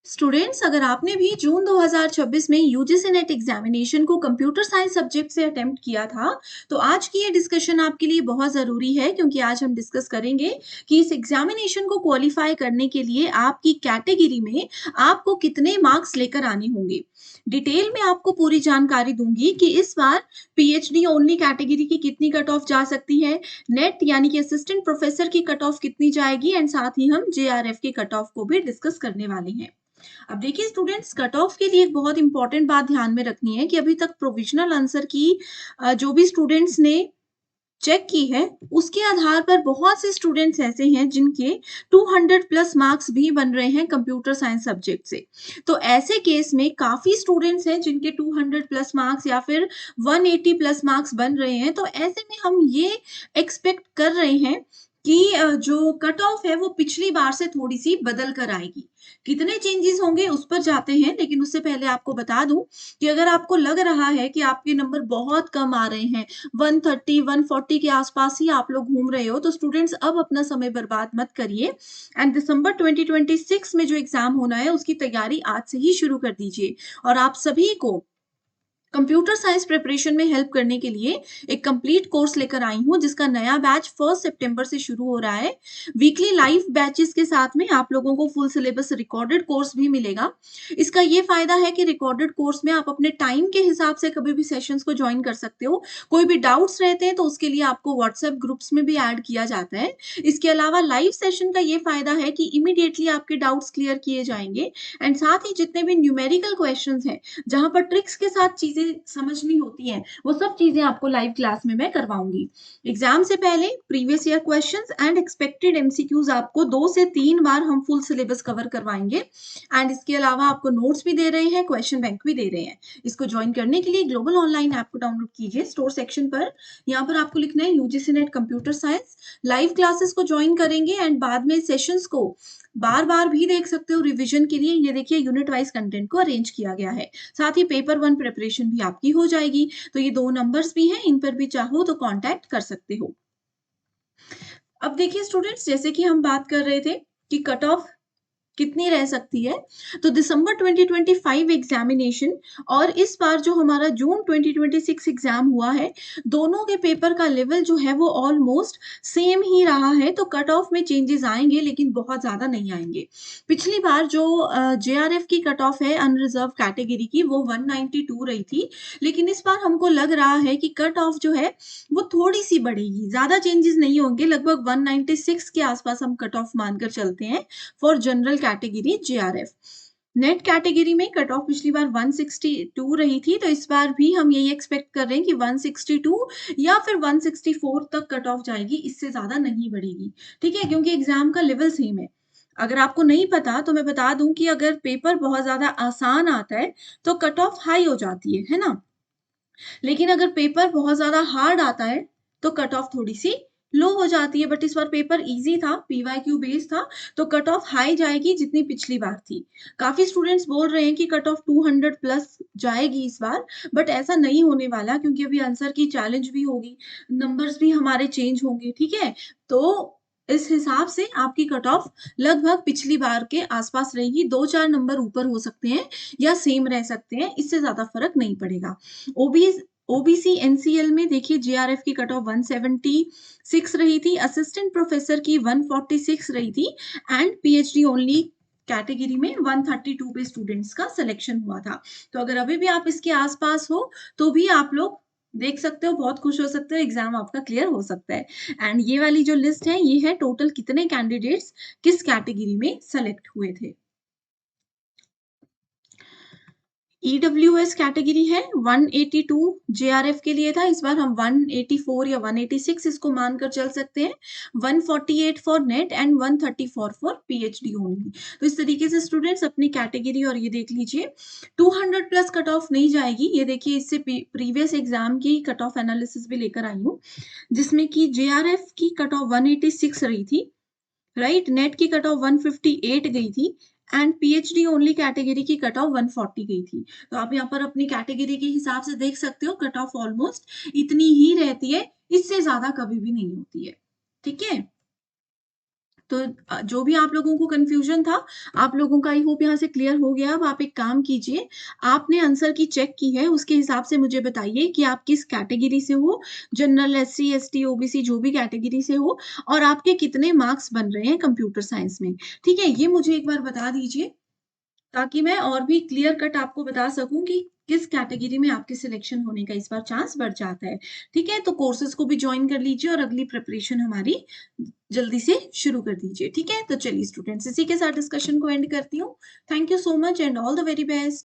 Students, अगर आपने भी जून 2026 में यूजीसी नेट एग्जामिनेशन को कंप्यूटर साइंस सब्जेक्ट से अटेम्प्ट किया था, तो आज की ये डिस्कशन आपके लिए बहुत ज़रूरी है क्योंकि आज हम डिस्कस करेंगे कि इस एग्जामिनेशन को क्वालिफाई करने के लिए आपकी कैटेगरी में आपको कितने मार्क्स लेकर आने होंगे। डिटेल में आपको पूरी जानकारी दूंगी कि इस बार पीएचडी ओनली कैटेगरी की कितनी कट ऑफ जा सकती है, नेट यानी कि असिस्टेंट प्रोफेसर की कट ऑफ कितनी जाएगी एंड साथ ही हम जेआरएफ की कट ऑफ को भी डिस्कस करने वाले हैं। अब देखिए स्टूडेंट्स, कट ऑफ के लिए एक बहुत इंपॉर्टेंट बात ध्यान में रखनी है कि अभी तक प्रोविजनल आंसर की जो भी स्टूडेंट्स ने चेक की है, उसके आधार पर बहुत से स्टूडेंट्स ऐसे हैं जिनके 200 प्लस मार्क्स भी बन रहे हैं कंप्यूटर साइंस सब्जेक्ट से। तो ऐसे केस में काफी स्टूडेंट्स हैं जिनके 200 प्लस मार्क्स या फिर 180 प्लस मार्क्स बन रहे हैं। तो ऐसे में हम ये एक्सपेक्ट कर रहे हैं कि जो कट ऑफ है वो पिछली बार से थोड़ी सी बदल कर आएगी। कितने चेंजेस होंगे उस पर जाते हैं, लेकिन उससे पहले आपको बता दूं कि अगर आपको लग रहा है कि आपके नंबर बहुत कम आ रहे हैं, 130 140 के आसपास ही आप लोग घूम रहे हो, तो स्टूडेंट्स अब अपना समय बर्बाद मत करिए एंड दिसंबर 2026 में जो एग्जाम होना है उसकी तैयारी आज से ही शुरू कर दीजिए। और आप सभी को कंप्यूटर साइंस प्रिपरेशन में हेल्प करने के लिए एक कंप्लीट कोर्स लेकर आई हूँ जिसका नया बैच 1 सितंबर से शुरू हो रहा है। वीकली लाइव बैचेस के साथ में आप लोगों को फुल सिलेबस रिकॉर्डेड कोर्स भी मिलेगा। इसका ये फायदा है कि रिकॉर्डेड कोर्स में आप अपने टाइम के हिसाब से कभी भी सेशंस को ज्वाइन कर सकते हो। कोई भी डाउट्स रहते हैं तो उसके लिए आपको व्हाट्सएप ग्रुप्स में भी ऐड किया जाता है। इसके अलावा लाइव सेशन का ये फायदा है कि इमीडिएटली आपके डाउट्स क्लियर किए जाएंगे एंड साथ ही जितने भी न्यूमेरिकल क्वेश्चंस हैं, जहाँ पर ट्रिक्स के साथ चीजें समझनी होती हैं, वो सब चीजें आपको लाइव क्लास में मैं करवाऊंगी। एग्जाम से पहले previous year questions and expected MCQs आपको 2 से 3 बार हम फुल सिलेबस कवर करवाएंगे एंड इसके अलावा आपको नोट्स भी दे रहे हैं, क्वेश्चन बैंक भी दे रहे हैं। इसको ज्वाइन करने के लिए ग्लोबल ऑनलाइन ऐप को डाउनलोड कीजिए। स्टोर सेक्शन पर यहाँ पर आपको लिखना है UGC net computer science. Live classes को ज्वाइन करेंगे एंड बाद में सेशंस को बार बार भी देख सकते हो रिवीजन के लिए। ये देखिए यूनिट वाइज कंटेंट को अरेंज किया गया है। साथ ही पेपर 1 प्रिपरेशन भी आपकी हो जाएगी। तो ये 2 नंबर्स भी हैं, इन पर भी चाहो तो कांटेक्ट कर सकते हो। अब देखिए स्टूडेंट्स, जैसे कि हम बात कर रहे थे कि कट ऑफ कितनी रह सकती है, तो दिसंबर 2025 एग्जामिनेशन और इस बार जो हमारा जून 2026 एग्जाम हुआ है, दोनों के पेपर का लेवल जो है वो ऑलमोस्ट सेम ही रहा है। तो कट ऑफ में चेंजेस आएंगे लेकिन बहुत ज्यादा नहीं आएंगे। पिछली बार जो जेआरएफ की कट ऑफ है अनरिजर्व कैटेगरी की, वो 192 रही थी, लेकिन इस बार हमको लग रहा है कि कट ऑफ जो है वो थोड़ी सी बढ़ेगी। ज्यादा चेंजेस नहीं होंगे, लगभग 196 के आसपास हम कट ऑफ मानकर चलते हैं for general category JRF. Net category में कट ऑफ पिछली बार 162 रही थी, तो इस बार भी हम यही एक्सपेक्ट कर रहे हैं कि 162 या फिर 164 तक कट ऑफ जाएगी, इससे ज्यादा नहीं बढ़ेगी। ठीक है, क्योंकि एग्जाम का लेवल सेम है। अगर आपको नहीं पता तो मैं बता दूं कि अगर पेपर बहुत ज्यादा आसान आता है तो कट ऑफ हाई हो जाती है ना। लेकिन अगर पेपर बहुत ज़्यादा हार्ड आता है, तो कट ऑफ थोड़ी-सी लो हो जाती है। बट इस बार पेपर ईज़ी था, पीवाईक्यू बेस्ड था, तो कट ऑफ हाई जाएगी जितनी पिछली बार थी। काफ़ी स्टूडेंट्स बोल रहे हैं कि कट ऑफ 200 प्लस जाएगी इस बार, बट ऐसा नहीं होने वाला क्योंकि अभी आंसर की चैलेंज भी होगी, नंबर्स भी हमारे चेंज होंगे, ठीक है? तो इस हिसाब से आपकी कट ऑफ लगभग पिछली बार के आस-पास रहेगी, 2-4 नंबर ऊपर हो सकते हैं या सेम रह सकते हैं, इससे ज़्यादा फ़र्क नहीं पड़ेगा। ओबीस ओबीसी एनसीएल में देखिए जेआरएफ की कट ऑफ 176 रही थी, असिस्टेंट प्रोफेसर की 146 रही थी एंड पीएचडी ओनली कैटेगरी में 132 पे स्टूडेंट्स का सिलेक्शन हुआ था। तो अगर अभी भी आप इसके आसपास हो तो भी आप लोग देख सकते हो, बहुत खुश हो सकते हो, एग्जाम आपका क्लियर हो सकता है। एंड ये वाली जो लिस्ट है ये है टोटल कितने कैंडिडेट्स किस कैटेगरी में सेलेक्ट हुए थे। ईडब्ल्यूएस कैटेगरी है 182 जेआरएफ के लिए था, इस बार हम 184 या 186 इसको मानकर चल सकते हैं। 148 for net and 134 for PhD only. तो इस तरीके से स्टूडेंट्स अपनी कैटेगरी, और ये देख लीजिए 200 प्लस कट ऑफ नहीं जाएगी। ये देखिए इससे प्रीवियस एग्जाम की कट ऑफ एनालिसिस भी लेकर आई हूँ, जिसमें कि जेआरएफ की कट ऑफ 186 रही थी, राइट, नेट की कट ऑफ 158 गई थी एंड पीएचडी ओनली कैटेगरी की कट ऑफ 140 गई थी। तो आप यहाँ पर अपनी कैटेगरी के हिसाब से देख सकते हो, कट ऑफ ऑलमोस्ट इतनी ही रहती है, इससे ज्यादा कभी भी नहीं होती है। ठीक है, तो जो भी आप लोगों को कन्फ्यूज़न था, आप लोगों का आई होप यहाँ से क्लियर हो गया। अब आप एक काम कीजिए, आपने आंसर की चेक की है, उसके हिसाब से मुझे बताइए कि आप किस कैटेगरी से हो, जनरल, एससी, एसटी, ओबीसी जो भी कैटेगरी से हो और आपके कितने मार्क्स बन रहे हैं कंप्यूटर साइंस में। ठीक है? ये मुझे एक बार बता दीजिए। ताकि मैं और भी क्लियर कट आपको बता सकूँ कि किस कैटेगरी में आपके सिलेक्शन होने का इस बार चांस बढ़ जाता है। ठीक है? तो कोर्सेज़ को भी जॉइन कर लीजिए और अगली प्रिपरेशन हमारी जल्दी से शुरू कर दीजिए। ठीक है? तो चलिए स्टूडेंट्स इसी के साथ डिस्कशन को एंड करती हूँ। Thank you so much and all the very best.